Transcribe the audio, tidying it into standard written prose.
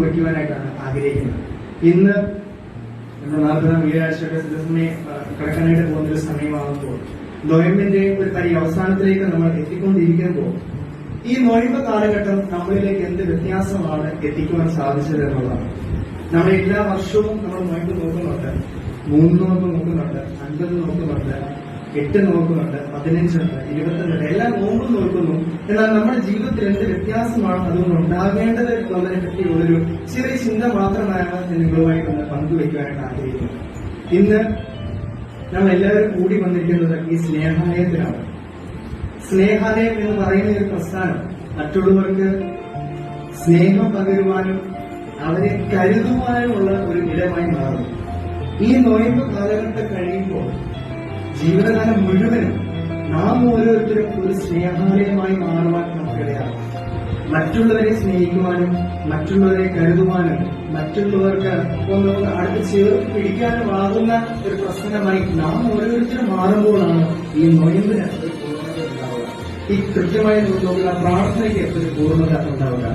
വയ്ക്കുവാനായിട്ടാണ് ആഗ്രഹിക്കുന്നത്. ഇന്ന് നമ്മുടെ നാൽപ്പതാം വീരാഴ്ചയുടെ കിടക്കാനായിട്ട് പോകുന്നൊരു സമയമാകുമ്പോൾ നോയമ്പിന്റെ ഒരു അവസാനത്തിലേക്ക് നമ്മൾ എത്തിക്കൊണ്ടിരിക്കുമ്പോൾ ഈ നോയമ്പ് കാലഘട്ടം നമ്മളിലേക്ക് എന്ത് വ്യത്യാസമാണ് എത്തിക്കുവാൻ സാധിച്ചത് എന്നുള്ളതാണ്. നമ്മൾ എല്ലാ വർഷവും നമ്മൾ നോയമ്പ് നോക്കുന്നുണ്ട്. 3 നോമ്പ് നോക്കുന്നുണ്ട്, 50 നോക്കുന്നുണ്ട്, 8 നോക്കുന്നുണ്ട്, 15 ഉണ്ട്, 21 എല്ലാ നോമ്പും നോക്കുന്നു. എന്നാൽ നമ്മുടെ ജീവിതത്തിൽ എന്ത് വ്യത്യാസമാണ് അതുകൊണ്ട് ഉണ്ടാകേണ്ടത് എന്നുള്ളതിനെ പറ്റിയുള്ളൊരു ചെറിയ ചിന്ത മാത്രമാണ് നിങ്ങളുമായിട്ടൊന്ന് പങ്കുവയ്ക്കുവാനായിട്ട് ആഗ്രഹിക്കുന്നത്. ഇന്ന് നമ്മൾ എല്ലാവരും കൂടി വന്നിരിക്കുന്നത് ഈ സ്നേഹാലയത്തിലാണ്. സ്നേഹാലയം എന്ന് പറയുന്ന ഒരു പ്രസ്ഥാനം മറ്റുള്ളവർക്ക് സ്നേഹം പകരുവാനും അവരെ കരുതുവാനുമുള്ള ഒരു ഇടമായി മാറുന്നു. ഈ നോയമ്പ് കാലഘട്ടം കഴിയുമ്പോൾ ജീവിതകാലം മുഴുവനും നാം ഓരോരുത്തരും ഒരു സ്നേഹാലയമായി മാറുവാൻ നമുക്കിടയാകും. മറ്റുള്ളവരെ സ്നേഹിക്കുവാനും മറ്റുള്ളവരെ കരുതുവാനും മറ്റുള്ളവർക്ക് ഒന്ന് അടുത്ത് ചേർത്ത് പിടിക്കാനുമാകുന്ന ഒരു പ്രശ്നമായി നാം ഓരോരുത്തരും മാറുമ്പോഴാണ് ഈ നോയമ്പിന് ഒരു പൂർണ്ണത ഉണ്ടാവുക. ഈ കൃത്യമായി നോക്കുന്ന പ്രാർത്ഥനയ്ക്ക് ഒരു പൂർണ്ണത ഉണ്ടാവുക.